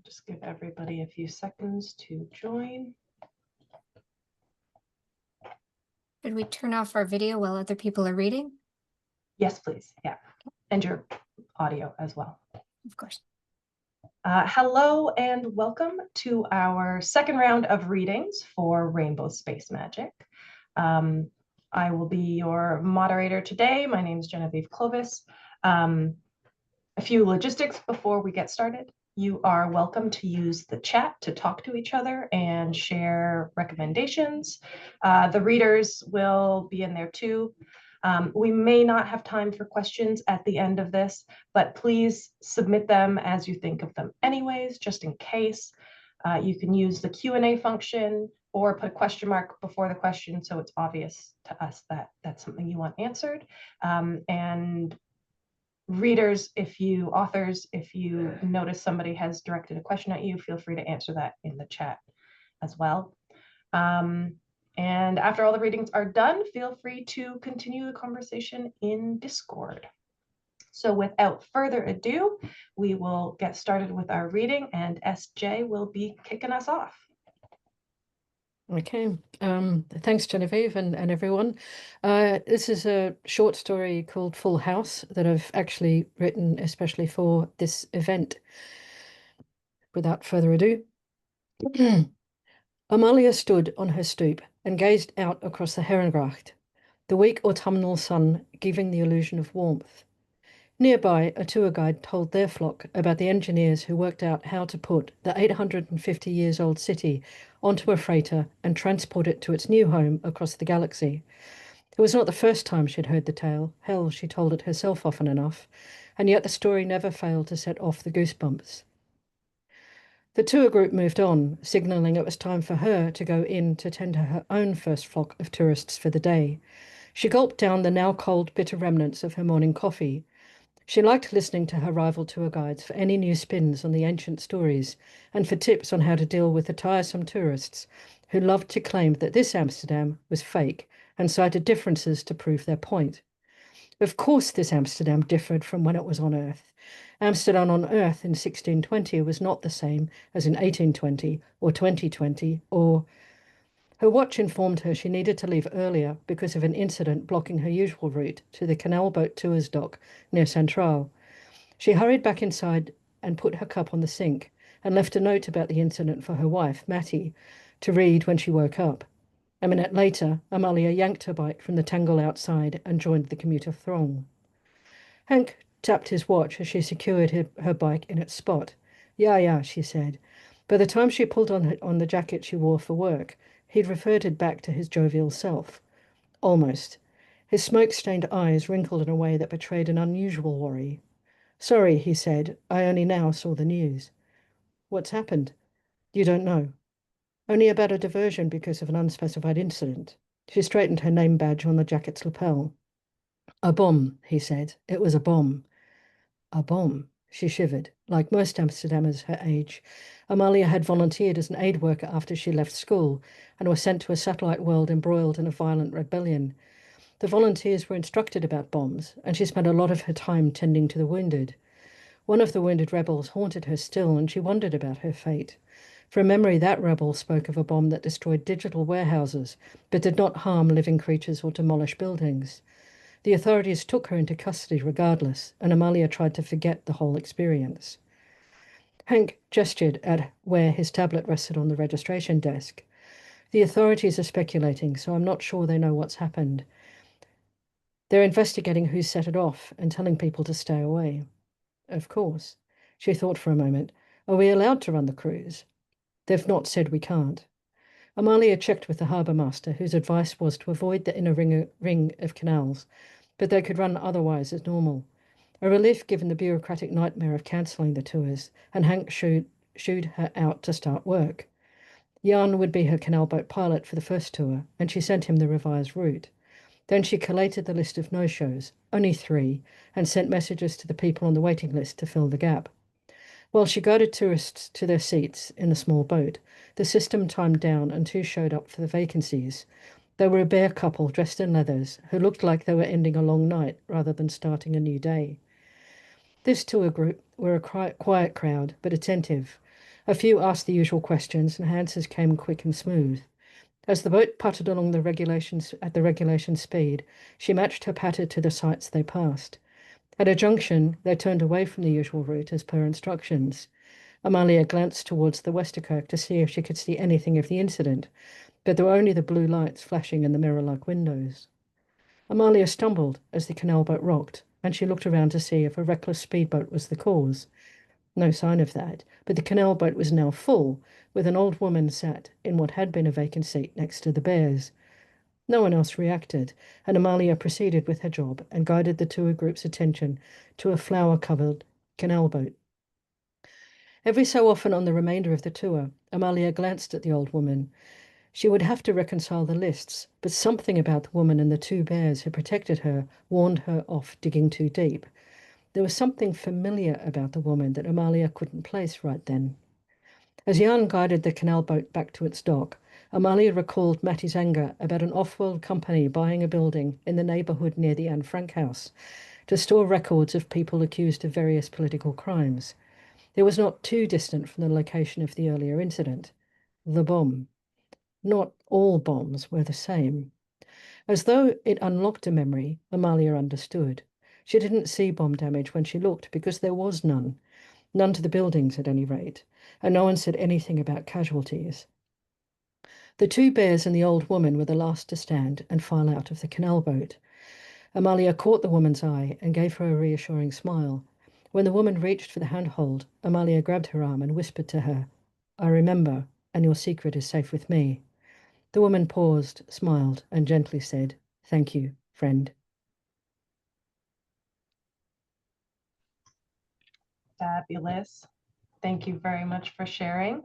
Just give everybody a few seconds to join. Should we turn off our video while other people are reading? Yes, please. Yeah. And your audio as well. Of course. Hello and welcome to our second round of readings for Rainbow Space Magic. I will be your moderator today. My name is Genevieve Clovis. A few logistics before we get started. You are welcome to use the chat to talk to each other and share recommendations. The readers will be in there too. We may not have time for questions at the end of this, but please submit them as you think of them anyways, just in case. You can use the Q&A function or put a question mark before the question so it's obvious to us that that's something you want answered. And readers, if you notice somebody has directed a question at you, feel free to answer that in the chat as well. And after all the readings are done, feel free to continue the conversation in Discord. So without further ado, we will get started with our reading, and SJ will be kicking us off. Okay, thanks Genevieve and everyone. This is a short story called Full House that I've actually written especially for this event. Without further ado. Amalia stood on her stoop and gazed out across the Herengracht, the weak autumnal sun giving the illusion of warmth. Nearby, a tour guide told their flock about the engineers who worked out how to put the 850 years old city onto a freighter and transport it to its new home across the galaxy. It was not the first time she'd heard the tale. Hell, she told it herself often enough, and yet the story never failed to set off the goosebumps. The tour group moved on, signalling it was time for her to go in to tend to her own first flock of tourists for the day. She gulped down the now cold, bitter remnants of her morning coffee. She liked listening to her rival tour guides for any new spins on the ancient stories and for tips on how to deal with the tiresome tourists who loved to claim that this Amsterdam was fake and cited differences to prove their point. Of course this Amsterdam differed from when it was on Earth. Amsterdam on Earth in 1620 was not the same as in 1820 or 2020 or... Her watch informed her she needed to leave earlier because of an incident blocking her usual route to the canal boat tours dock near Centraal. She hurried back inside and put her cup on the sink and left a note about the incident for her wife, Mattie, to read when she woke up. A minute later, Amalia yanked her bike from the tangle outside and joined the commuter throng. Hank tapped his watch as she secured her bike in its spot. Yeah, she said. By the time she pulled on the jacket she wore for work, he'd reverted back to his jovial self. Almost. His smoke-stained eyes wrinkled in a way that betrayed an unusual worry. Sorry, he said. I only now saw the news. What's happened? You don't know. Only about a diversion because of an unspecified incident. She straightened her name badge on the jacket's lapel. A bomb, he said. It was a bomb. A bomb. She shivered. Like most Amsterdammers her age, Amalia had volunteered as an aid worker after she left school and was sent to a satellite world embroiled in a violent rebellion. The volunteers were instructed about bombs, and she spent a lot of her time tending to the wounded. One of the wounded rebels haunted her still, and she wondered about her fate. From memory, that rebel spoke of a bomb that destroyed digital warehouses, but did not harm living creatures or demolish buildings. The authorities took her into custody regardless, and Amalia tried to forget the whole experience. Hank gestured at where his tablet rested on the registration desk. The authorities are speculating, so I'm not sure they know what's happened. They're investigating who set it off and telling people to stay away. Of course. She thought for a moment. Are we allowed to run the cruise? They've not said we can't. Amalia checked with the harbour master, whose advice was to avoid the inner ring of canals, but they could run otherwise as normal. A relief given the bureaucratic nightmare of cancelling the tours, and Hank shooed her out to start work. Jan would be her canal boat pilot for the first tour, and she sent him the revised route. Then she collated the list of no-shows, only 3, and sent messages to the people on the waiting list to fill the gap. While she guided tourists to their seats in the small boat, the system timed down and 2 showed up for the vacancies. They were a bear couple dressed in leathers who looked like they were ending a long night rather than starting a new day. This tour group were a quiet crowd, but attentive. A few asked the usual questions, and answers came quick and smooth. As the boat puttered along at the regulation speed, she matched her patter to the sights they passed. At a junction, they turned away from the usual route as per instructions. Amalia glanced towards the Westerkirk to see if she could see anything of the incident, but there were only the blue lights flashing in the mirror-like windows. Amalia stumbled as the canal boat rocked, and she looked around to see if a reckless speedboat was the cause. No sign of that, but the canal boat was now full, with an old woman sat in what had been a vacant seat next to the bears. No one else reacted, and Amalia proceeded with her job and guided the tour group's attention to a flower-covered canal boat. Every so often on the remainder of the tour, Amalia glanced at the old woman. She would have to reconcile the lists, but something about the woman and the two bears who protected her warned her off digging too deep. There was something familiar about the woman that Amalia couldn't place right then. As Jan guided the canal boat back to its dock, Amalia recalled Matty's anger about an off-world company buying a building in the neighborhood near the Anne Frank house to store records of people accused of various political crimes. It was not too distant from the location of the earlier incident, the bomb. Not all bombs were the same. As though it unlocked a memory, Amalia understood. She didn't see bomb damage when she looked because there was none. None to the buildings at any rate, and no one said anything about casualties. The two bears and the old woman were the last to stand and file out of the canal boat. Amalia caught the woman's eye and gave her a reassuring smile. When the woman reached for the handhold, Amalia grabbed her arm and whispered to her, "I remember, and your secret is safe with me." The woman paused, smiled, and gently said, "Thank you, friend." Fabulous. Thank you very much for sharing.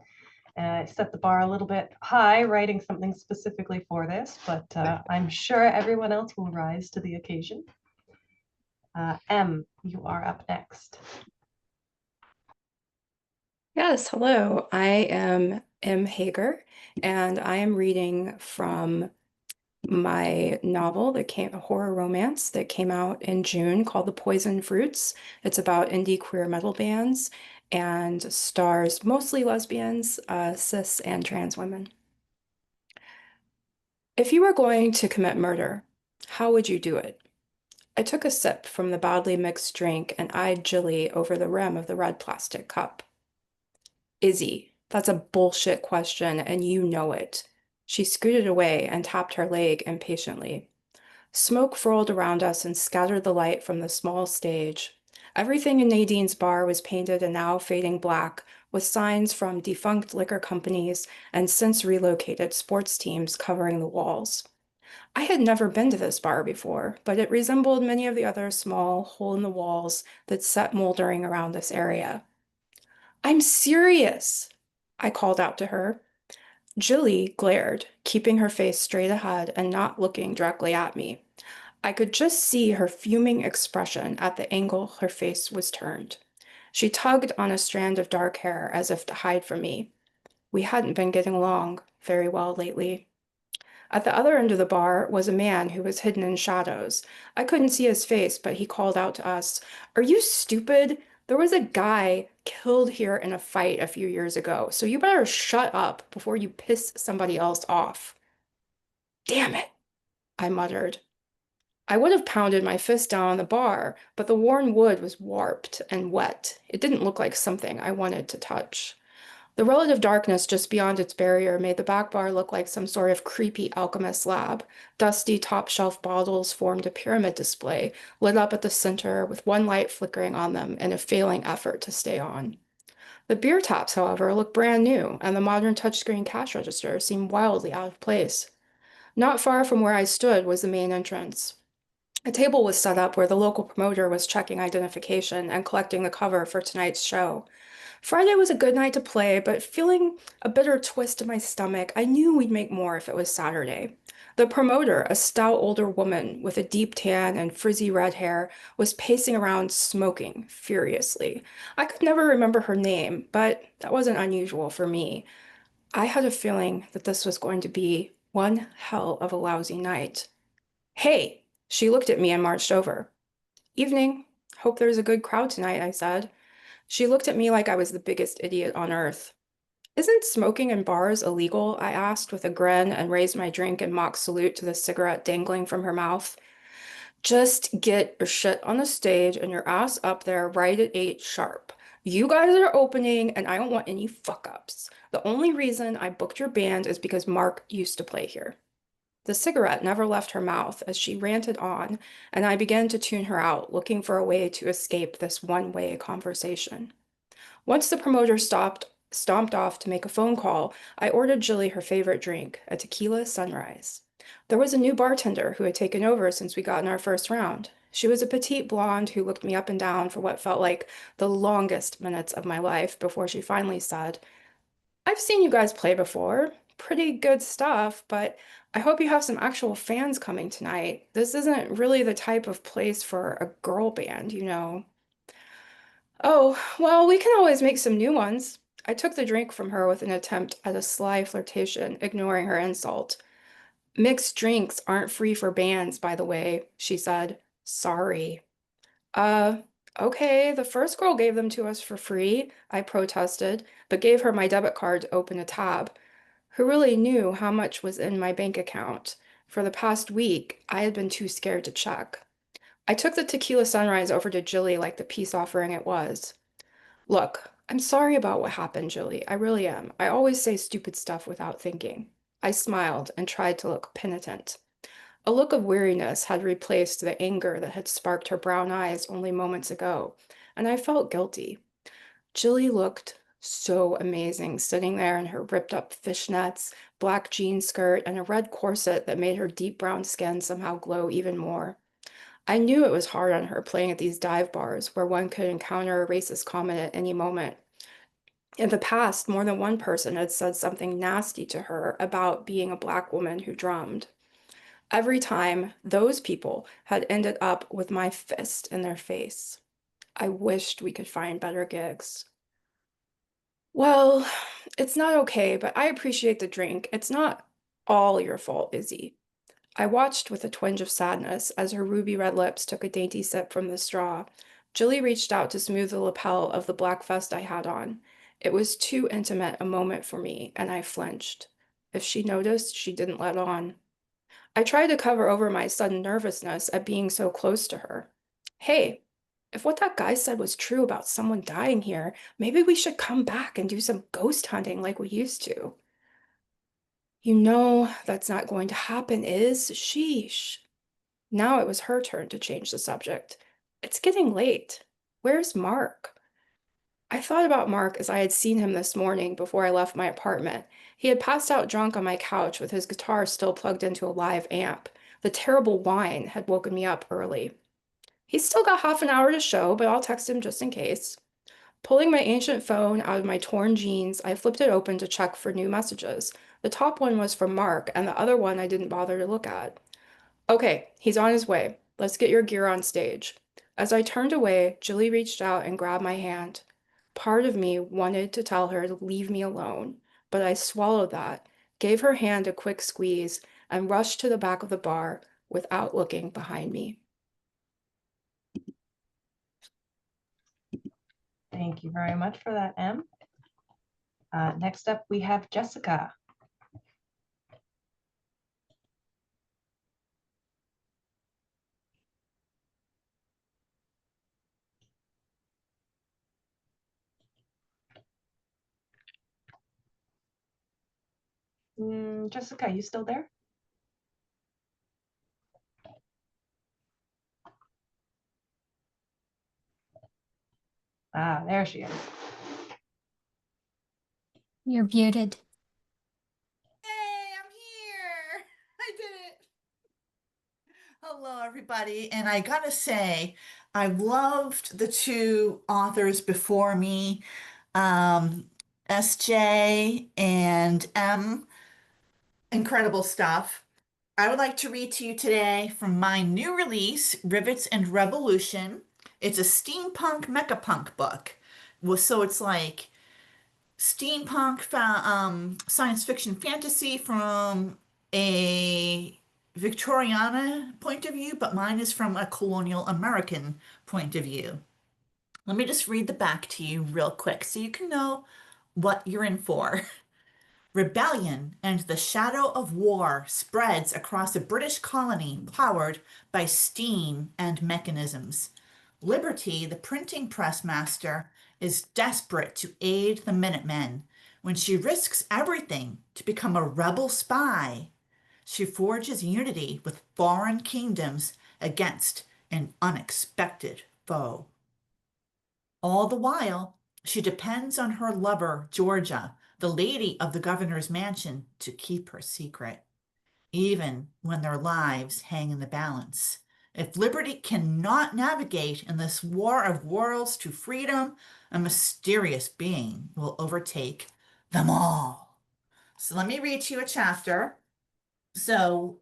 I set the bar a little bit high, writing something specifically for this, but I'm sure everyone else will rise to the occasion. Em, you are up next. Yes, hello. I am M. Haeger, and I am reading from my novel a horror romance that came out in June called The Poison Fruits. It's about indie queer metal bands and stars mostly lesbians, cis and trans women. If you were going to commit murder, how would you do it? I took a sip from the badly mixed drink and eyed Jilly over the rim of the red plastic cup. Izzy, that's a bullshit question, and you know it. She scooted away and tapped her leg impatiently. Smoke swirled around us and scattered the light from the small stage. Everything in Nadine's bar was painted a now fading black, with signs from defunct liquor companies and since relocated sports teams covering the walls. I had never been to this bar before, but it resembled many of the other small, hole-in-the-walls that sat moldering around this area. "I'm serious," I called out to her. Jilly glared, keeping her face straight ahead and not looking directly at me. I could just see her fuming expression at the angle her face was turned. She tugged on a strand of dark hair as if to hide from me. We hadn't been getting along very well lately. At the other end of the bar was a man who was hidden in shadows. I couldn't see his face, but he called out to us, "Are you stupid? There was a guy killed here in a fight a few years ago, so you better shut up before you piss somebody else off." "Damn it," I muttered. I would have pounded my fist down on the bar, but the worn wood was warped and wet. It didn't look like something I wanted to touch. The relative darkness just beyond its barrier made the back bar look like some sort of creepy alchemist lab. Dusty top-shelf bottles formed a pyramid display, lit up at the center with one light flickering on them in a failing effort to stay on. The beer taps, however, looked brand new, and the modern touchscreen cash register seemed wildly out of place. Not far from where I stood was the main entrance. A table was set up where the local promoter was checking identification and collecting the cover for tonight's show. Friday was a good night to play, but feeling a bitter twist in my stomach, I knew we'd make more if it was Saturday. The promoter, a stout older woman with a deep tan and frizzy red hair, was pacing around smoking furiously. I could never remember her name, but that wasn't unusual for me. I had a feeling that this was going to be one hell of a lousy night. "Hey!" She looked at me and marched over. "Evening. Hope there's a good crowd tonight," I said. She looked at me like I was the biggest idiot on earth. Isn't smoking in bars illegal? I asked with a grin and raised my drink in mock salute to the cigarette dangling from her mouth. Just get your shit on the stage and your ass up there right at 8 sharp. You guys are opening, and I don't want any fuck ups. The only reason I booked your band is because Mark used to play here. The cigarette never left her mouth as she ranted on, and I began to tune her out, looking for a way to escape this one-way conversation. Once the promoter stomped off to make a phone call, I ordered Jilly her favorite drink, a tequila sunrise. There was a new bartender who had taken over since we got in our first round. She was a petite blonde who looked me up and down for what felt like the longest minutes of my life before she finally said, "I've seen you guys play before. Pretty good stuff, but I hope you have some actual fans coming tonight. This isn't really the type of place for a girl band, you know." "Oh, well, we can always make some new ones." I took the drink from her with an attempt at a sly flirtation, ignoring her insult. "Mixed drinks aren't free for bands, by the way," she said. "Sorry." Uh, okay, the first girl gave them to us for free," I protested, but gave her my debit card to open a tab. Who really knew how much was in my bank account? For the past week, I had been too scared to check. I took the tequila sunrise over to Jilly like the peace offering it was. "Look, I'm sorry about what happened, Jilly. I really am. I always say stupid stuff without thinking." I smiled and tried to look penitent. A look of weariness had replaced the anger that had sparked her brown eyes only moments ago, and I felt guilty. Jilly looked so amazing sitting there in her ripped up fishnets, black jean skirt, and a red corset that made her deep brown skin somehow glow even more. I knew it was hard on her playing at these dive bars where one could encounter a racist comment at any moment. In the past, more than one person had said something nasty to her about being a black woman who drummed. Every time, those people had ended up with my fist in their face. I wished we could find better gigs. "Well, it's not okay, but I appreciate the drink. It's not all your fault, Izzy." I watched with a twinge of sadness as her ruby red lips took a dainty sip from the straw. Jilly reached out to smooth the lapel of the black vest I had on. It was too intimate a moment for me, and I flinched. If she noticed, she didn't let on. I tried to cover over my sudden nervousness at being so close to her. "Hey, if what that guy said was true about someone dying here, maybe we should come back and do some ghost hunting like we used to." "You know that's not going to happen, is? Sheesh." Now it was her turn to change the subject. "It's getting late. Where's Mark?" I thought about Mark as I had seen him this morning before I left my apartment. He had passed out drunk on my couch with his guitar still plugged into a live amp. The terrible wine had woken me up early. "He's still got half an hour to show, but I'll text him just in case." Pulling my ancient phone out of my torn jeans, I flipped it open to check for new messages. The top one was from Mark, and the other one I didn't bother to look at. "Okay, he's on his way. Let's get your gear on stage." As I turned away, Jilly reached out and grabbed my hand. Part of me wanted to tell her to leave me alone, but I swallowed that, gave her hand a quick squeeze, and rushed to the back of the bar without looking behind me. Thank you very much for that, Em. Next up, we have Jessica. Jessica, you still there? Ah, there she is. You're muted. Hey, I'm here. I did it. Hello, everybody. And I gotta say, I loved the two authors before me, SJ and M. Incredible stuff. I would like to read to you today from my new release, Rivets and Revolution. It's a steampunk mechapunk book. Well, so it's like steampunk science fiction fantasy from a Victoriana point of view, but mine is from a colonial American point of view. Let me just read the back to you real quick so you can know what you're in for. Rebellion and the shadow of war spreads across a British colony powered by steam and mechanisms. Liberty, the printing press master, is desperate to aid the Minutemen when she risks everything to become a rebel spy. She forges unity with foreign kingdoms against an unexpected foe. All the while, she depends on her lover, Georgia, the lady of the governor's mansion, to keep her secret, even when their lives hang in the balance. If Liberty cannot navigate in this war of worlds to freedom, a mysterious being will overtake them all. So let me read to you a chapter. Or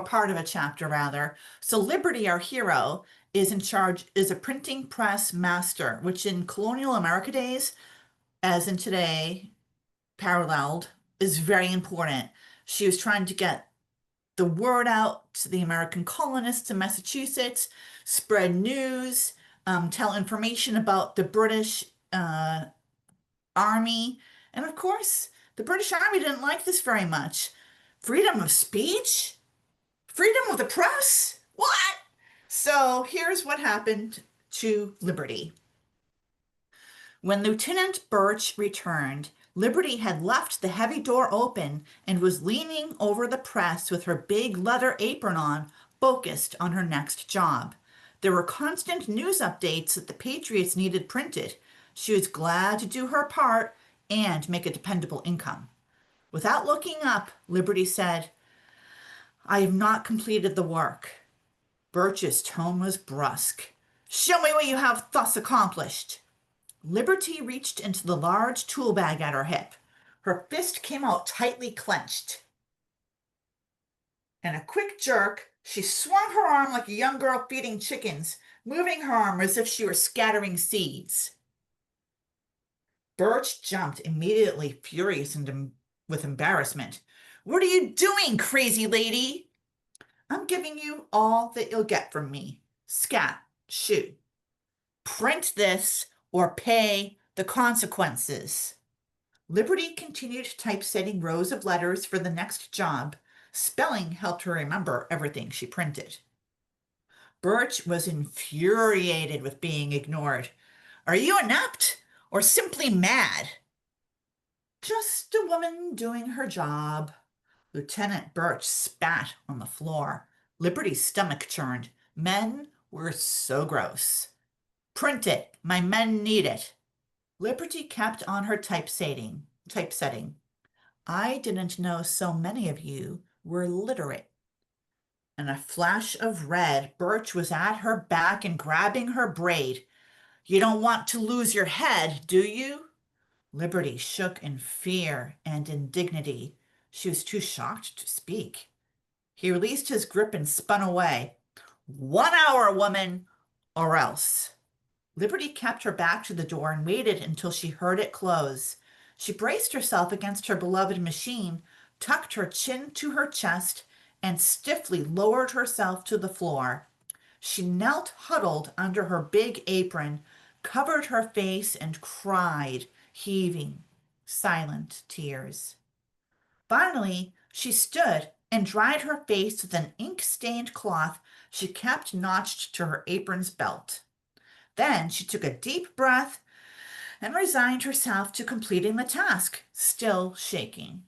part of a chapter rather. So Liberty, our hero, is in charge, is a printing press master, which in colonial America days, as in today, paralleled, is very important. She was trying to get the word out to the American colonists in Massachusetts, spread news, tell information about the British Army. And of course, the British Army didn't like this very much. Freedom of speech? Freedom of the press? What? So here's what happened to Liberty. When Lieutenant Birch returned, Liberty had left the heavy door open and was leaning over the press with her big leather apron on, focused on her next job. There were constant news updates that the Patriots needed printed. She was glad to do her part and make a dependable income. Without looking up, Liberty said, "I have not completed the work." Birch's tone was brusque. "Show me what you have thus accomplished." Liberty reached into the large tool bag at her hip. Her fist came out tightly clenched. In a quick jerk, she swung her arm like a young girl feeding chickens, moving her arm as if she were scattering seeds. Birch jumped immediately, furious and with embarrassment. "What are you doing, crazy lady?" "I'm giving you all that you'll get from me. Scat, shoot. Print this or pay the consequences." Liberty continued typesetting rows of letters for the next job. Spelling helped her remember everything she printed. Birch was infuriated with being ignored. "Are you inept or simply mad?" "Just a woman doing her job." Lieutenant Birch spat on the floor. Liberty's stomach churned. Men were so gross. "Print it. My men need it." Liberty kept on her typesetting. "I didn't know so many of you were literate." In a flash of red, Birch was at her back and grabbing her braid. "You don't want to lose your head, do you?" Liberty shook in fear and indignity. She was too shocked to speak. He released his grip and spun away. "1 hour, woman, or else." Liberty kept her back to the door and waited until she heard it close. She braced herself against her beloved machine, tucked her chin to her chest, and stiffly lowered herself to the floor. She knelt huddled under her big apron, covered her face, and cried, heaving, silent tears. Finally, she stood and dried her face with an ink-stained cloth she kept notched to her apron's belt. Then she took a deep breath and resigned herself to completing the task, still shaking.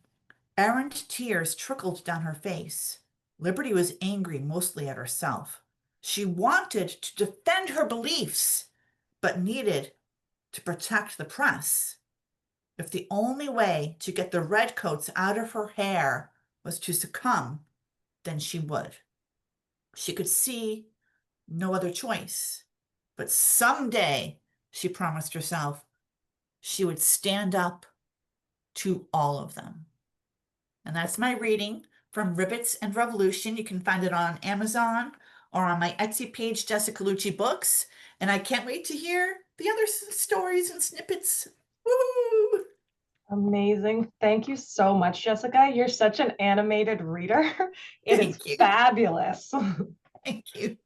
Errant tears trickled down her face. Liberty was angry mostly at herself. She wanted to defend her beliefs, but needed to protect the press. If the only way to get the redcoats out of her hair was to succumb, then she would. She could see no other choice. But someday, she promised herself, she would stand up to all of them. And that's my reading from Rivets and Revolution. You can find it on Amazon or on my Etsy page, Jessica Lucci Books. And I can't wait to hear the other stories and snippets. Woo! Amazing. Thank you so much, Jessica. You're such an animated reader. It is Thank you. fabulous. Thank you.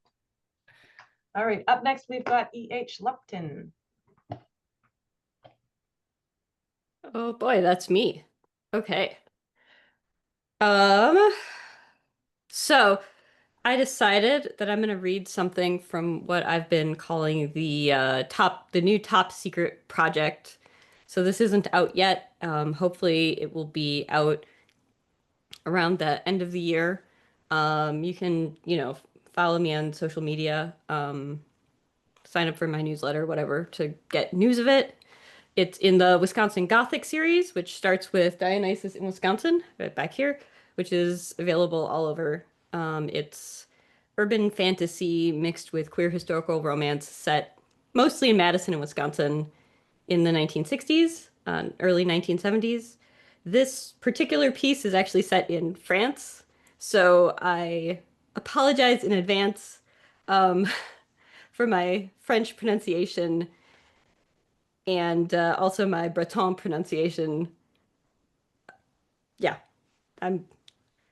All right, up next, we've got E.H. Lupton. Oh boy, that's me. Okay. Um, so I decided that I'm going to read something from what I've been calling the new top secret project. So this isn't out yet. Hopefully it will be out around the end of the year. You can, follow me on social media, sign up for my newsletter, whatever, to get news of it. It's in the Wisconsin Gothic series, which starts with Dionysus in Wisconsin, right back here, which is available all over. It's urban fantasy mixed with queer historical romance set mostly in Madison and Wisconsin in the 1960s, early 1970s. This particular piece is actually set in France, so I apologize in advance um, for my French pronunciation and also my Breton pronunciation. Yeah, I'm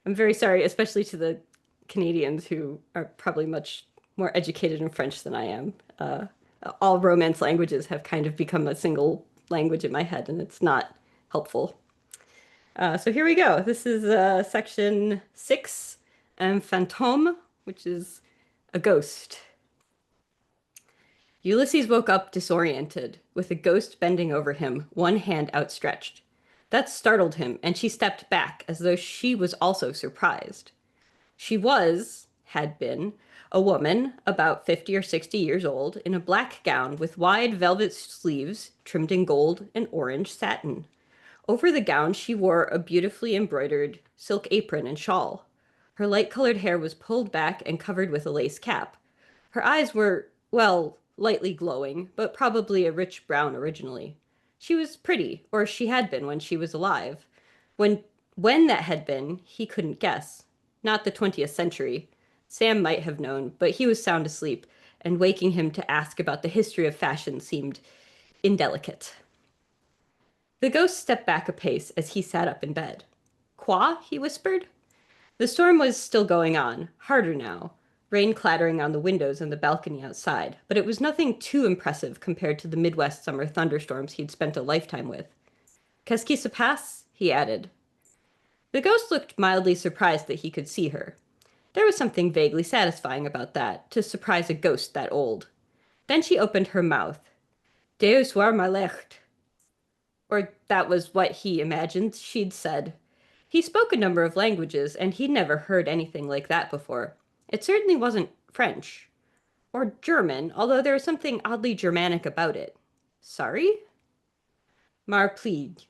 I'm very sorry, especially to the Canadians who are probably much more educated in French than I am. All Romance languages have kind of become a single language in my head, and it's not helpful. So here we go. This is section 6, fantôme, which is a ghost. Ulysses woke up disoriented, with a ghost bending over him, one hand outstretched. That startled him, and she stepped back as though she was also surprised. She had been, a woman about 50 or 60 years old in a black gown with wide velvet sleeves trimmed in gold and orange satin. Over the gown, she wore a beautifully embroidered silk apron and shawl. Her light-colored hair was pulled back and covered with a lace cap. Her eyes were, well, lightly glowing, but probably a rich brown originally. She was pretty, or she had been when she was alive. When that had been, he couldn't guess. Not the 20th century. Sam might have known, but he was sound asleep, and waking him to ask about the history of fashion seemed indelicate. The ghost stepped back a pace as he sat up in bed. Quoi? He whispered. The storm was still going on, harder now, rain clattering on the windows and the balcony outside, but it was nothing too impressive compared to the Midwest summer thunderstorms he'd spent a lifetime with. Qu'est-ce qui se passe? He added. The ghost looked mildly surprised that he could see her. There was something vaguely satisfying about that, to surprise a ghost that old. Then she opened her mouth. Deus war my lecht. Or that was what he imagined she'd said. He spoke a number of languages, and he'd never heard anything like that before. It certainly wasn't French. Or German, although there was something oddly Germanic about it. Sorry? Mar plieg.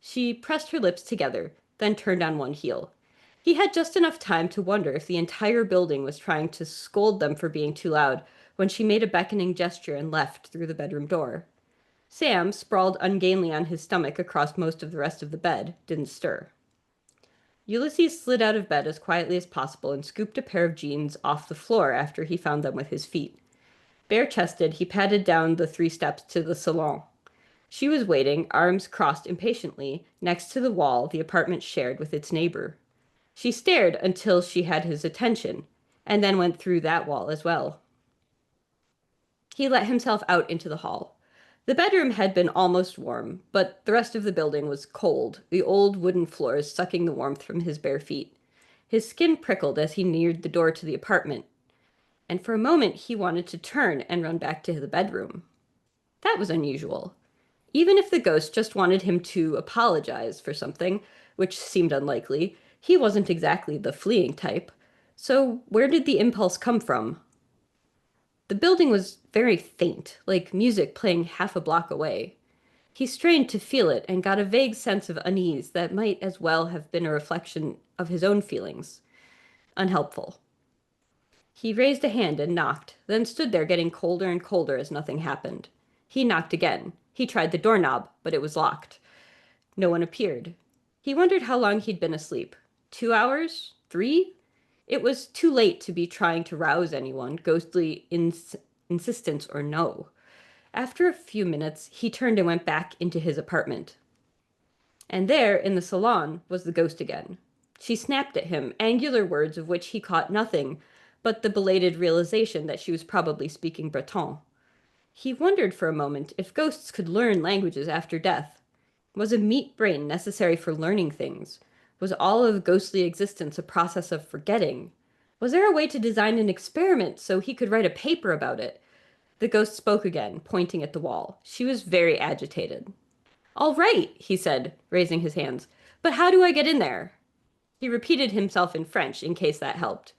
She pressed her lips together, then turned on one heel. He had just enough time to wonder if the entire building was trying to scold them for being too loud when she made a beckoning gesture and left through the bedroom door. Sam, sprawled ungainly on his stomach across most of the rest of the bed, didn't stir. Ulysses slid out of bed as quietly as possible and scooped a pair of jeans off the floor after he found them with his feet. Bare-chested, he padded down the 3 steps to the salon. She was waiting, arms crossed impatiently, next to the wall the apartment shared with its neighbor. She stared until she had his attention, and then went through that wall as well. He let himself out into the hall. The bedroom had been almost warm, but the rest of the building was cold, the old wooden floors sucking the warmth from his bare feet. His skin prickled as he neared the door to the apartment, and for a moment he wanted to turn and run back to the bedroom. That was unusual. Even if the ghost just wanted him to apologize for something, which seemed unlikely, he wasn't exactly the fleeing type. So where did the impulse come from? The building was very faint, like music playing half a block away. He strained to feel it and got a vague sense of unease that might as well have been a reflection of his own feelings. Unhelpful. He raised a hand and knocked, then stood there getting colder and colder as nothing happened. He knocked again. He tried the doorknob, but it was locked. No one appeared. He wondered how long he'd been asleep. 2 hours? 3? It was too late to be trying to rouse anyone, ghostly insistence or no. After a few minutes, he turned and went back into his apartment. And there, in the salon, was the ghost again. She snapped at him, angular words of which he caught nothing, but the belated realization that she was probably speaking Breton. He wondered for a moment if ghosts could learn languages after death. Was a meat brain necessary for learning things? Was all of ghostly existence a process of forgetting? Was there a way to design an experiment so he could write a paper about it? The ghost spoke again, pointing at the wall. She was very agitated. "All right," he said, raising his hands. "But how do I get in there?" He repeated himself in French in case that helped.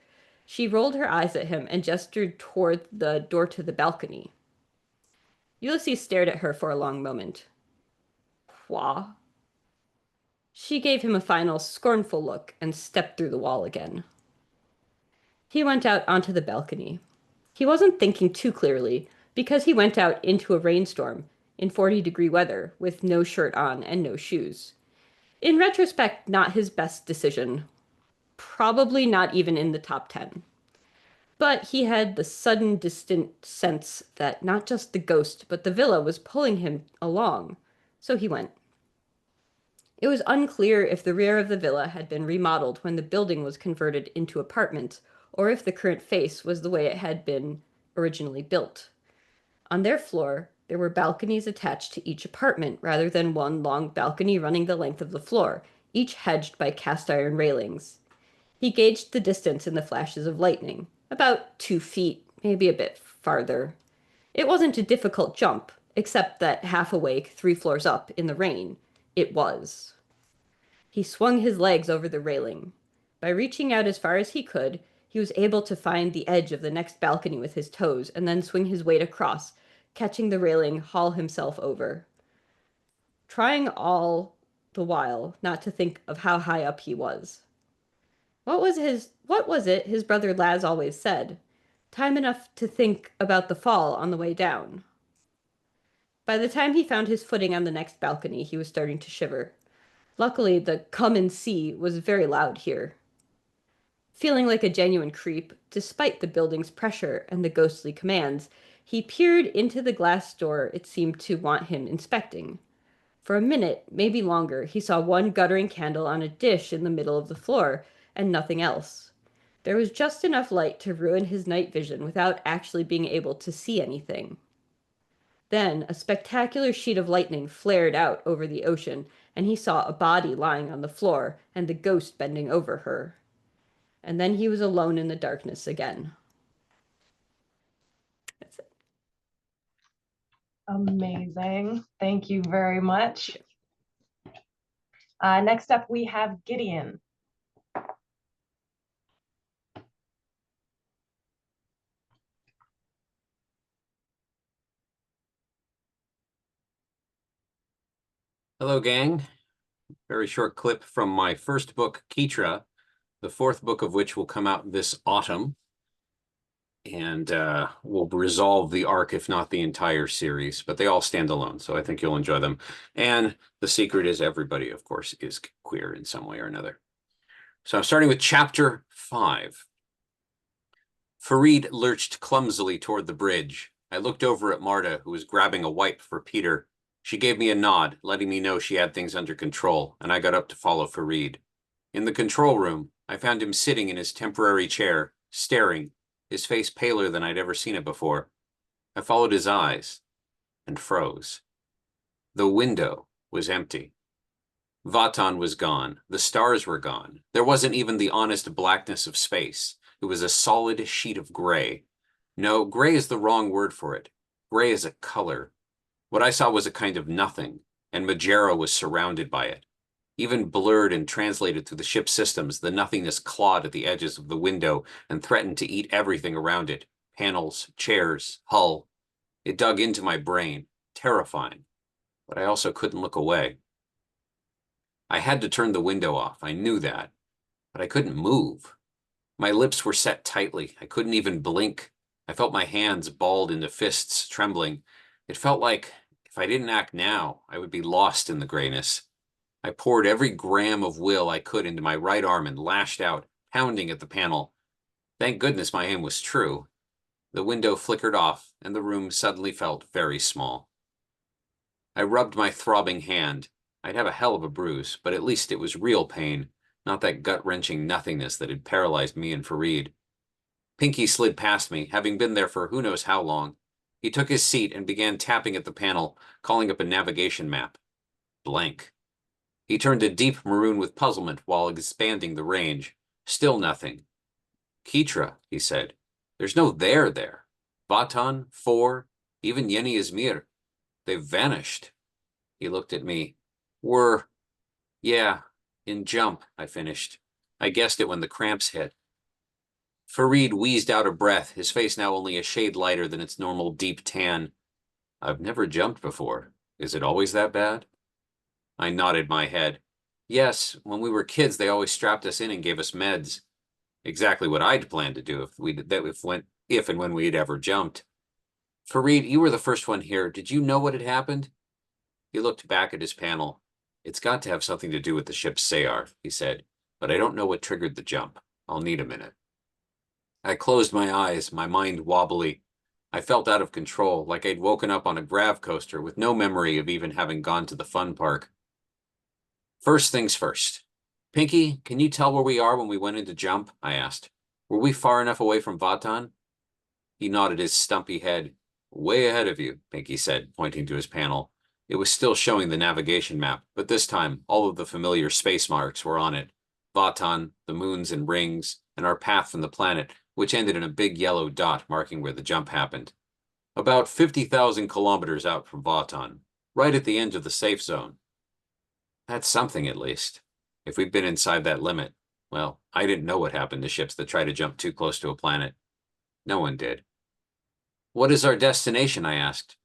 She rolled her eyes at him and gestured toward the door to the balcony. Ulysses stared at her for a long moment. Quoi? She gave him a final scornful look and stepped through the wall again. He went out onto the balcony. He wasn't thinking too clearly because he went out into a rainstorm in 40-degree weather with no shirt on and no shoes. In retrospect, not his best decision. Probably not even in the top 10. But he had the sudden, distant sense that not just the ghost, but the villa was pulling him along. So he went. It was unclear if the rear of the villa had been remodeled when the building was converted into apartments, or if the current face was the way it had been originally built. On their floor, there were balconies attached to each apartment rather than one long balcony running the length of the floor, each hedged by cast iron railings. He gauged the distance in the flashes of lightning, about 2 feet, maybe a bit farther. It wasn't a difficult jump, except that half awake, 3 floors up, in the rain, it was. He swung his legs over the railing. By reaching out as far as he could, he was able to find the edge of the next balcony with his toes and then swing his weight across, catching the railing, haul himself over. Trying all the while not to think of how high up he was. What was it his brother Laz always said? Time enough to think about the fall on the way down. By the time he found his footing on the next balcony, he was starting to shiver. Luckily, the "come and see" was very loud here. Feeling like a genuine creep, despite the building's pressure and the ghostly commands, he peered into the glass door it seemed to want him inspecting. For a minute, maybe longer, he saw one guttering candle on a dish in the middle of the floor, and nothing else. There was just enough light to ruin his night vision without actually being able to see anything. Then a spectacular sheet of lightning flared out over the ocean, and he saw a body lying on the floor and the ghost bending over her. And then he was alone in the darkness again. That's it. Amazing. Thank you very much. Next up, we have Gideon. Hello, gang. Very short clip from my first book, Keetra, the 4th book of which will come out this autumn, and will resolve the arc, if not the entire series, but they all stand alone, so I think you'll enjoy them. And the secret is everybody, of course, is queer in some way or another. So I'm starting with chapter 5. Farid lurched clumsily toward the bridge. I looked over at Marta, who was grabbing a wipe for Peter. She gave me a nod, letting me know she had things under control, and I got up to follow Farid. In the control room, I found him sitting in his temporary chair, staring, his face paler than I'd ever seen it before. I followed his eyes and froze. The window was empty. Vatan was gone. The stars were gone. There wasn't even the honest blackness of space. It was a solid sheet of gray. No, gray is the wrong word for it. Gray is a color. What I saw was a kind of nothing, and Majera was surrounded by it. Even blurred and translated through the ship's systems, the nothingness clawed at the edges of the window and threatened to eat everything around it. Panels, chairs, hull. It dug into my brain, terrifying, but I also couldn't look away. I had to turn the window off, I knew that, but I couldn't move. My lips were set tightly, I couldn't even blink. I felt my hands balled into fists, trembling. It felt like if I didn't act now, I would be lost in the grayness. I poured every gram of will I could into my right arm and lashed out, pounding at the panel. Thank goodness my aim was true. The window flickered off, and the room suddenly felt very small. I rubbed my throbbing hand. I'd have a hell of a bruise, but at least it was real pain, not that gut-wrenching nothingness that had paralyzed me and Farid. Pinky slid past me, having been there for who knows how long. He took his seat and began tapping at the panel, calling up a navigation map. Blank. He turned a deep maroon with puzzlement while expanding the range. Still nothing. Kitra, he said. There's no there. Vatan, 4, even Yeni Izmir. They've vanished. He looked at me. Yeah, in jump, I finished. I guessed it when the cramps hit. Farid wheezed out of breath, his face now only a shade lighter than its normal deep tan. I've never jumped before. Is it always that bad? I nodded my head. Yes, when we were kids, they always strapped us in and gave us meds. Exactly what I'd planned to do if and when we'd ever jumped. Farid, you were the first one here. Did you know what had happened? He looked back at his panel. It's got to have something to do with the ship's SAR, he said, but I don't know what triggered the jump. I'll need a minute. I closed my eyes, my mind wobbly. I felt out of control, like I'd woken up on a grav coaster with no memory of even having gone to the fun park. First things first. Pinky, can you tell where we are when we went into jump? I asked. Were we far enough away from Vatan? He nodded his stumpy head. Way ahead of you, Pinky said, pointing to his panel. It was still showing the navigation map, but this time all of the familiar space marks were on it. Vatan, the moons and rings, and our path from the planet, which ended in a big yellow dot marking where the jump happened. About 50,000 kilometers out from Vatan, right at the end of the safe zone. That's something, at least. If we'd been inside that limit, well, I didn't know what happened to ships that try to jump too close to a planet. No one did. What is our destination? I asked.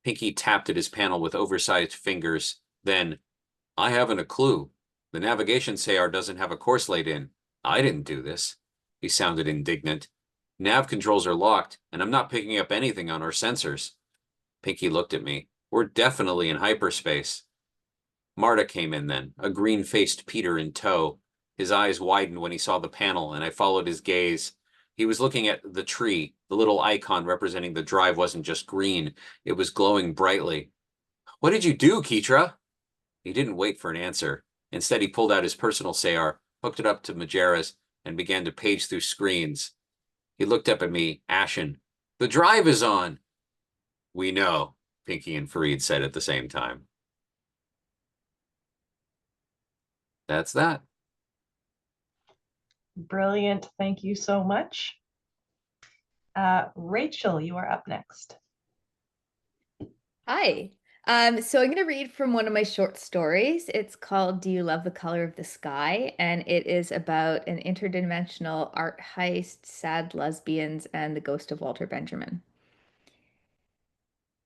Pinky tapped at his panel with oversized fingers. Then, I haven't a clue. The navigation SAR doesn't have a course laid in. I didn't do this. He sounded indignant. Nav controls are locked, and I'm not picking up anything on our sensors. Pinky looked at me. We're definitely in hyperspace. Marta came in then, a green-faced Peter in tow. His eyes widened when he saw the panel, and I followed his gaze. He was looking at the tree. The little icon representing the drive wasn't just green. It was glowing brightly. What did you do, Kitra? He didn't wait for an answer. Instead, he pulled out his personal SAR, hooked it up to Majera's, and began to page through screens. He looked up at me, ashen. The drive is on. We know, Pinky and Farid said at the same time. That's that. Brilliant. Thank you so much. Rachel, you are up next. Hi. So I'm going to read from one of my short stories. It's called Do You Love the Color of the Sky? And it is about an interdimensional art heist, sad lesbians, and the ghost of Walter Benjamin.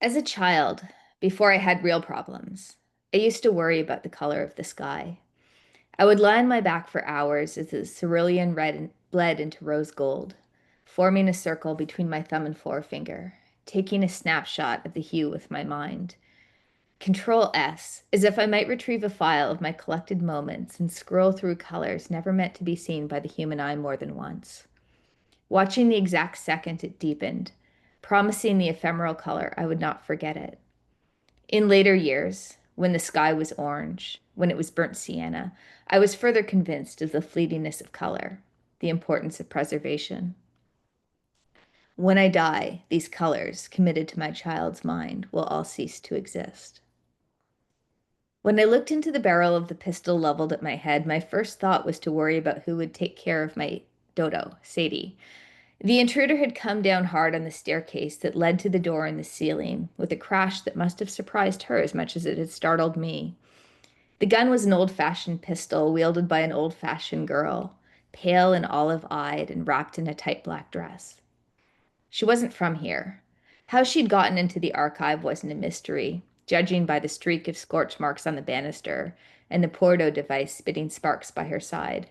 As a child, before I had real problems, I used to worry about the color of the sky. I would lie on my back for hours as the cerulean red bled into rose gold, forming a circle between my thumb and forefinger, taking a snapshot of the hue with my mind. Control S, as if I might retrieve a file of my collected moments and scroll through colors never meant to be seen by the human eye more than once. Watching the exact second it deepened, promising the ephemeral color I would not forget it. In later years, when the sky was orange, when it was burnt sienna, I was further convinced of the fleetingness of color, the importance of preservation. When I die, these colors, committed to my child's mind, will all cease to exist. When I looked into the barrel of the pistol leveled at my head, my first thought was to worry about who would take care of my dodo, Sadie. The intruder had come down hard on the staircase that led to the door in the ceiling, with a crash that must have surprised her as much as it had startled me. The gun was an old-fashioned pistol wielded by an old-fashioned girl, pale and olive-eyed and wrapped in a tight black dress. She wasn't from here. How she'd gotten into the archive wasn't a mystery, judging by the streak of scorch marks on the banister and the Porto device spitting sparks by her side.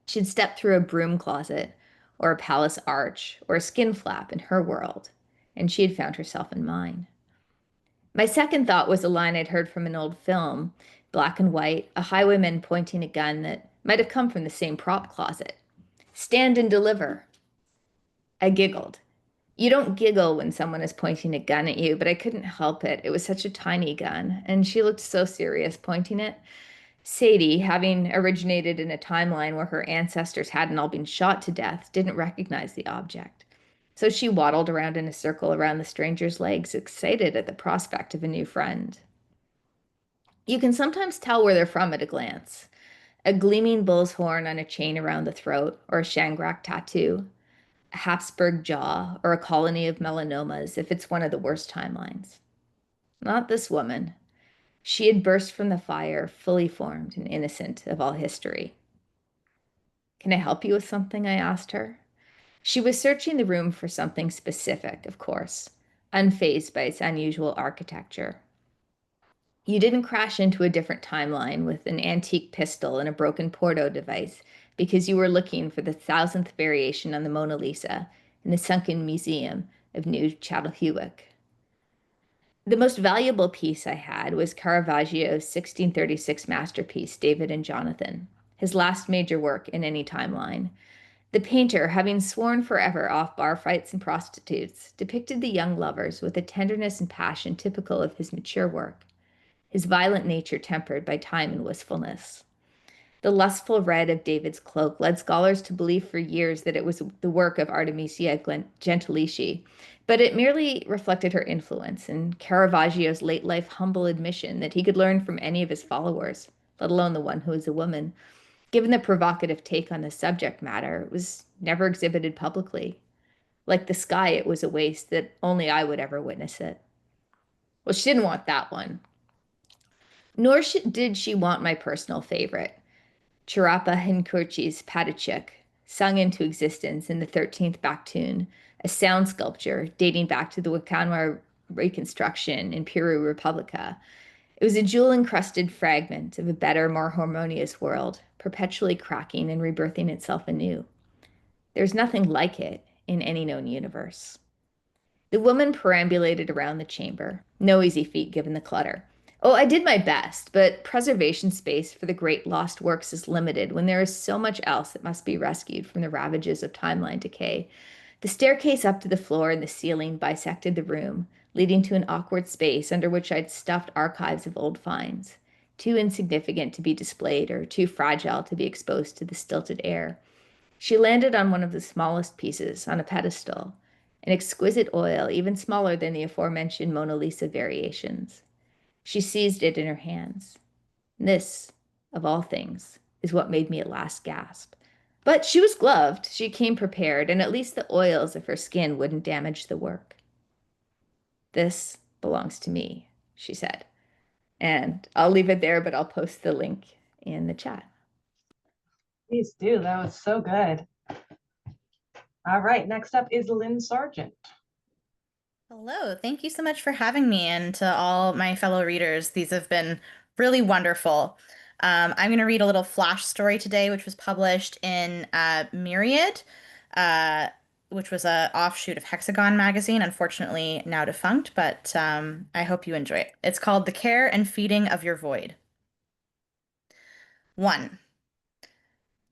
She'd stepped through a broom closet, or a palace arch, or a skin flap in her world, and she had found herself in mine. My second thought was a line I'd heard from an old film, black and white, a highwayman pointing a gun that might have come from the same prop closet. Stand and deliver. I giggled. You don't giggle when someone is pointing a gun at you, but I couldn't help it. It was such a tiny gun, and she looked so serious pointing it. Sadie, having originated in a timeline where her ancestors hadn't all been shot to death, didn't recognize the object. So she waddled around in a circle around the stranger's legs, excited at the prospect of a new friend. You can sometimes tell where they're from at a glance. A gleaming bull's horn on a chain around the throat, or a shangrak tattoo, a Habsburg jaw, or a colony of melanomas if it's one of the worst timelines. Not this woman. She had burst from the fire, fully formed and innocent of all history. Can I help you with something? I asked her. She was searching the room for something specific, of course, unfazed by its unusual architecture. You didn't crash into a different timeline with an antique pistol and a broken Porto device because you were looking for the 1000th variation on the Mona Lisa in the sunken museum of New Châteauhouec. The most valuable piece I had was Caravaggio's 1636 masterpiece, David and Jonathan, his last major work in any timeline. The painter, having sworn forever off bar fights and prostitutes, depicted the young lovers with a tenderness and passion typical of his mature work, his violent nature tempered by time and wistfulness. The lustful red of David's cloak led scholars to believe for years that it was the work of Artemisia Gentileschi, but it merely reflected her influence and Caravaggio's late-life humble admission that he could learn from any of his followers, let alone the one who was a woman. Given the provocative take on the subject matter, it was never exhibited publicly. Like the sky, it was a waste that only I would ever witness it. Well, she didn't want that one. Nor did she want my personal favorite, Chirapa Hinkurchi's Padachik, sung into existence in the 13th Baktun, a sound sculpture dating back to the Wakanwa reconstruction in Piru Republica. It was a jewel-encrusted fragment of a better, more harmonious world, perpetually cracking and rebirthing itself anew. There's nothing like it in any known universe. The woman perambulated around the chamber, no easy feat given the clutter. Oh, I did my best, but preservation space for the great lost works is limited when there is so much else that must be rescued from the ravages of timeline decay. The staircase up to the floor and the ceiling bisected the room, leading to an awkward space under which I'd stuffed archives of old finds, too insignificant to be displayed or too fragile to be exposed to the stilted air. She landed on one of the smallest pieces, on a pedestal, an exquisite oil even smaller than the aforementioned Mona Lisa variations. She seized it in her hands. This, of all things, is what made me at last gasp. But she was gloved. She came prepared, and at least the oils of her skin wouldn't damage the work. This belongs to me, she said. And I'll leave it there, but I'll post the link in the chat. Please do. That was so good. All right. Next up is Lynne Sargent. Hello, thank you so much for having me, and to all my fellow readers. These have been really wonderful. I'm going to read a little flash story today, which was published in Myriad, which was an offshoot of Hexagon magazine, unfortunately now defunct, but I hope you enjoy it. It's called The Care and Feeding of Your Void. 1.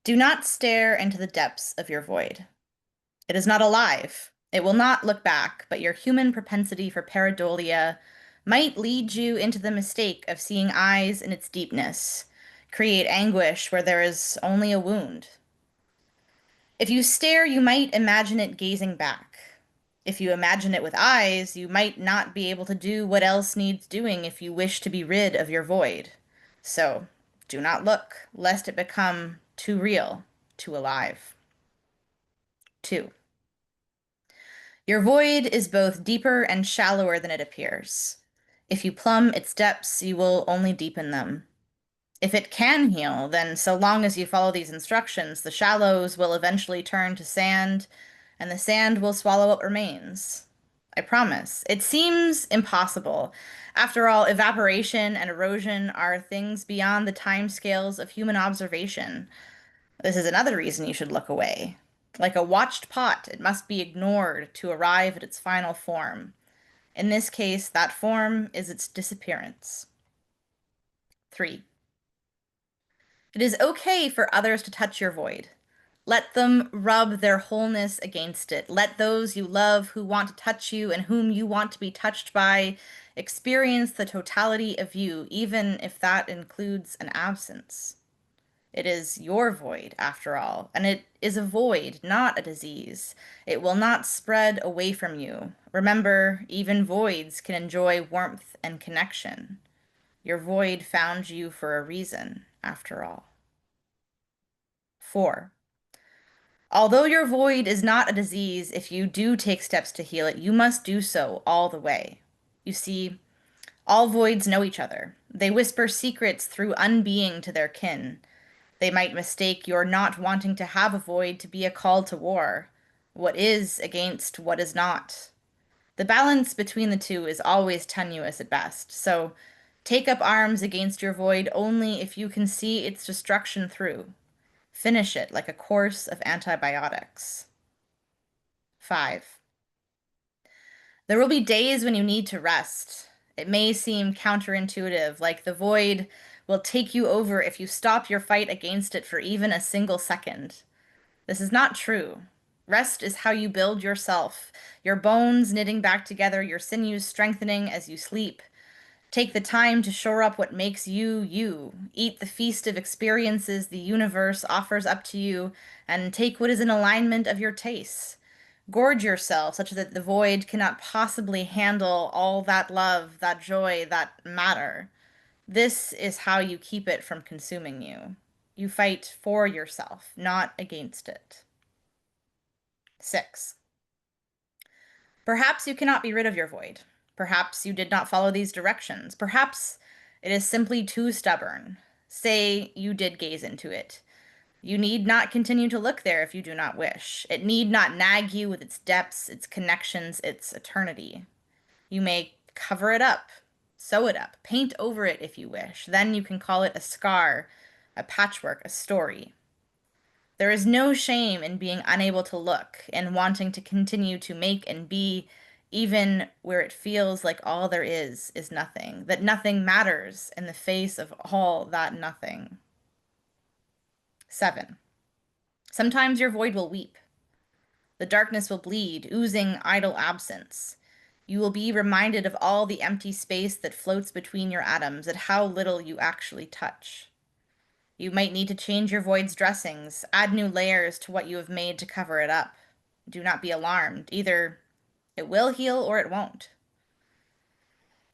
Do not stare into the depths of your void. It is not alive. It will not look back, but your human propensity for pareidolia might lead you into the mistake of seeing eyes in its deepness, create anguish where there is only a wound. If you stare, you might imagine it gazing back. If you imagine it with eyes, you might not be able to do what else needs doing if you wish to be rid of your void. So, do not look, lest it become too real, too alive. 2. Your void is both deeper and shallower than it appears. If you plumb its depths, you will only deepen them. If it can heal, then so long as you follow these instructions, the shallows will eventually turn to sand, and the sand will swallow what remains. I promise. It seems impossible. After all, evaporation and erosion are things beyond the timescales of human observation. This is another reason you should look away. Like a watched pot, it must be ignored to arrive at its final form. In this case, that form is its disappearance. 3. It is okay for others to touch your void. Let them rub their wholeness against it. Let those you love who want to touch you and whom you want to be touched by experience the totality of you, even if that includes an absence. It is your void, after all, and it is a void, not a disease. It will not spread away from you. Remember, even voids can enjoy warmth and connection. Your void found you for a reason, after all. 4. Although your void is not a disease, if you do take steps to heal it, you must do so all the way. You see, all voids know each other. They whisper secrets through unbeing to their kin. They might mistake your not wanting to have a void to be a call to war. What is against what is not. The balance between the two is always tenuous at best, so take up arms against your void only if you can see its destruction through. Finish it like a course of antibiotics. 5. There will be days when you need to rest. It may seem counterintuitive, like the void will take you over if you stop your fight against it for even a single second. This is not true. Rest is how you build yourself, your bones knitting back together, your sinews strengthening as you sleep. Take the time to shore up what makes you, you. Eat the feast of experiences the universe offers up to you, and take what is in alignment of your tastes. Gorge yourself such that the void cannot possibly handle all that love, that joy, that matter. This is how you keep it from consuming you. You fight for yourself, not against it. 6. Perhaps you cannot be rid of your void. Perhaps you did not follow these directions. Perhaps it is simply too stubborn. Say you did gaze into it. You need not continue to look there if you do not wish. It need not nag you with its depths, its connections, its eternity. You may cover it up, sew it up, paint over it if you wish. Then you can call it a scar, a patchwork, a story. There is no shame in being unable to look and wanting to continue to make and be, even where it feels like all there is nothing, that nothing matters in the face of all that nothing. 7. Sometimes your void will weep. The darkness will bleed, oozing idle absence. You will be reminded of all the empty space that floats between your atoms, and how little you actually touch. You might need to change your void's dressings, add new layers to what you have made to cover it up. Do not be alarmed. Either it will heal or it won't.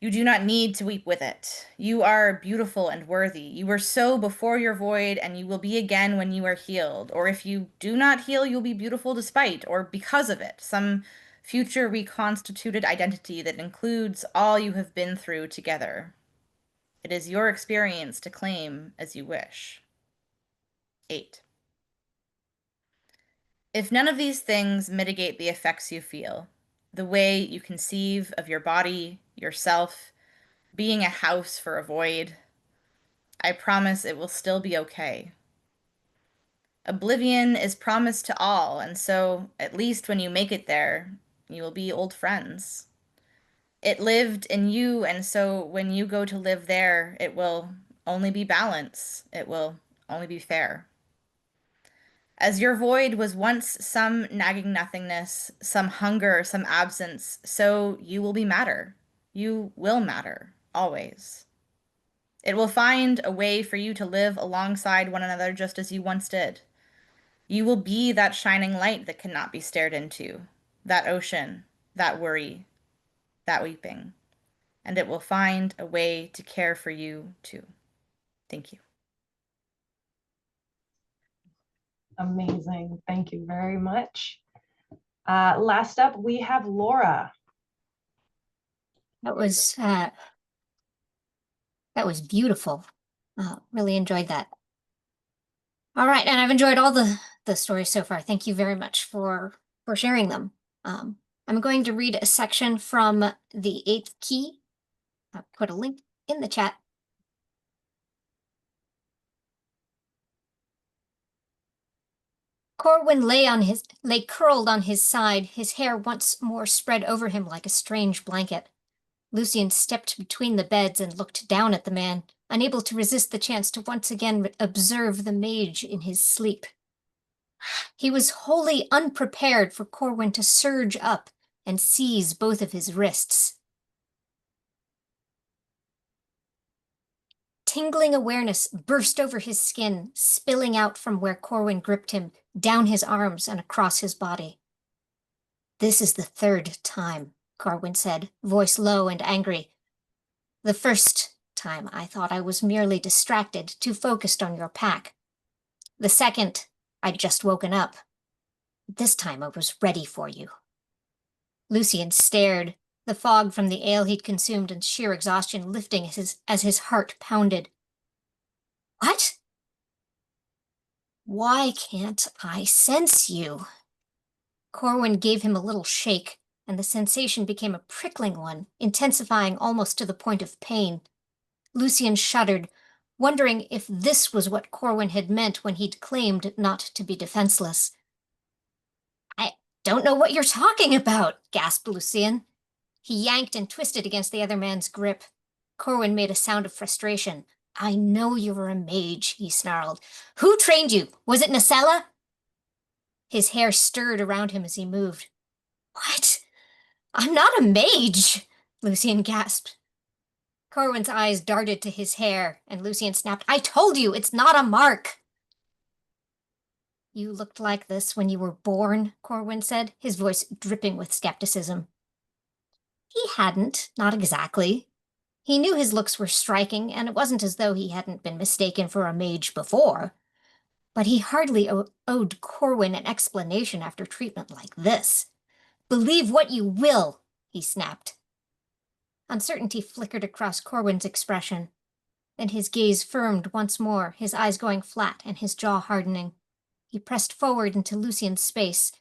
You do not need to weep with it. You are beautiful and worthy. You were so before your void, and you will be again when you are healed. Or if you do not heal, you'll be beautiful despite, or because of it, some future reconstituted identity that includes all you have been through together. It is your experience to claim as you wish. 8. If none of these things mitigate the effects you feel, the way you conceive of your body, yourself, being a house for a void, I promise it will still be okay. Oblivion is promised to all, and so, at least when you make it there, you will be old friends. It lived in you, and so when you go to live there, it will only be balance. It will only be fair. As your void was once some nagging nothingness, some hunger, some absence, so you will be matter. You will matter, always. It will find a way for you to live alongside one another just as you once did. You will be that shining light that cannot be stared into, that ocean, that worry, that weeping, and it will find a way to care for you too. Thank you. Amazing. Thank you very much. Last up, we have Laura. That was beautiful. Really enjoyed that. All right, and I've enjoyed all the stories so far. Thank you very much for sharing them. I'm going to read a section from the 8th key. I'll put a link in the chat. Corwin lay curled on his side, his hair once more spread over him like a strange blanket. Lucian stepped between the beds and looked down at the man, unable to resist the chance to once again observe the mage in his sleep. He was wholly unprepared for Corwin to surge up and seize both of his wrists. Tingling awareness burst over his skin, spilling out from where Corwin gripped him, down his arms and across his body. "This is the 3rd time," Corwin said, voice low and angry. "The first time, I thought I was merely distracted, too focused on your pack. The second, I'd just woken up. This time I was ready for you. Lucien stared, the fog from the ale he'd consumed and sheer exhaustion lifting as his heart pounded. What? Why can't I sense you? Corwin gave him a little shake, and the sensation became a prickling one, intensifying almost to the point of pain. Lucien shuddered, wondering if this was what Corwin had meant when he'd claimed not to be defenseless. I don't know what you're talking about, gasped Lucien. He yanked and twisted against the other man's grip. Corwin made a sound of frustration. I know you're a mage, he snarled. Who trained you? Was it Nacella? His hair stirred around him as he moved. What? I'm not a mage, Lucien gasped. Corwin's eyes darted to his hair, and Lucien snapped, I told you, it's not a mark. You looked like this when you were born, Corwin said, his voice dripping with skepticism. He hadn't, not exactly. He knew his looks were striking, and it wasn't as though he hadn't been mistaken for a mage before. But he hardly owed Corwin an explanation after treatment like this. Believe what you will, he snapped. Uncertainty flickered across Corwin's expression. Then his gaze firmed once more, his eyes going flat and his jaw hardening. He pressed forward into Lucien's space,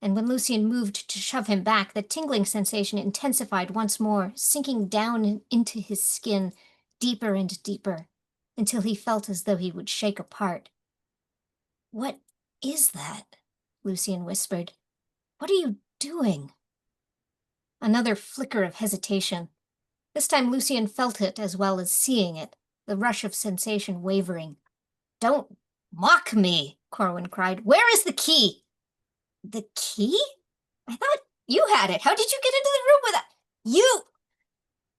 and when Lucien moved to shove him back, the tingling sensation intensified once more, sinking down into his skin, deeper and deeper, until he felt as though he would shake apart. What is that? Lucien whispered. What are you doing? Another flicker of hesitation. This time Lucien felt it as well as seeing it, the rush of sensation wavering. Don't mock me, Corwin cried. Where is the key? The key? I thought you had it. How did you get into the room with that? You!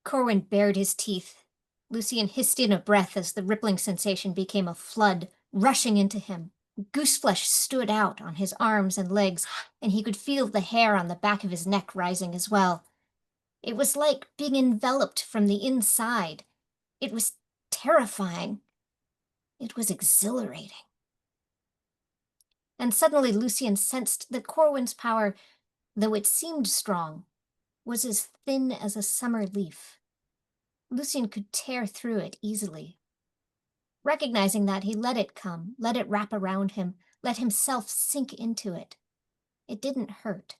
Corwin bared his teeth. Lucien hissed in a breath as the rippling sensation became a flood, rushing into him. Gooseflesh stood out on his arms and legs, and he could feel the hair on the back of his neck rising as well. It was like being enveloped from the inside. It was terrifying. It was exhilarating. And suddenly Lucien sensed that Corwin's power, though it seemed strong, was as thin as a summer leaf. Lucien could tear through it easily. Recognizing that, he let it come, let it wrap around him, let himself sink into it. It didn't hurt.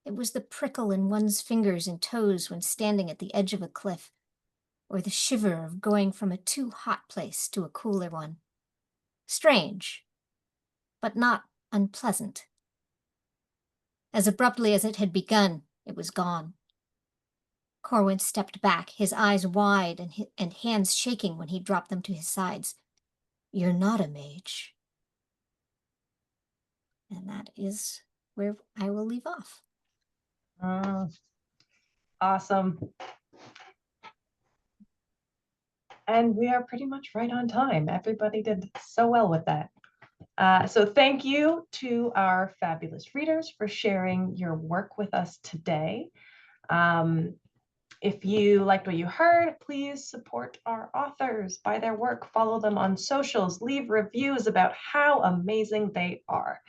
It was the prickle in one's fingers and toes when standing at the edge of a cliff, or the shiver of going from a too hot place to a cooler one. Strange, but not unpleasant. As abruptly as it had begun, it was gone. Corwin stepped back, his eyes wide and hands shaking when he dropped them to his sides. You're not a mage. And that is where I will leave off. Awesome. And we are pretty much right on time. Everybody did so well with that. So thank you to our fabulous readers for sharing your work with us today. If you liked what you heard, please support our authors, buy their work, follow them on socials, leave reviews about how amazing they are.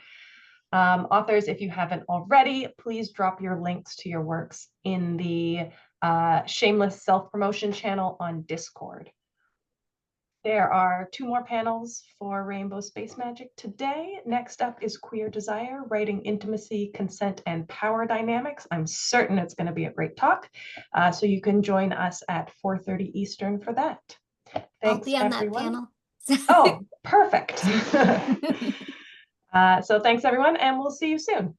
Authors, if you haven't already, please drop your links to your works in the Shameless Self-Promotion channel on Discord. There are 2 more panels for Rainbow Space Magic today. Next up is Queer Desire, Writing Intimacy, Consent, and Power Dynamics. I'm certain it's going to be a great talk. So you can join us at 4:30 Eastern for that. Thanks, I'll be on everyone. that panel. Oh, perfect. So thanks, everyone, and we'll see you soon.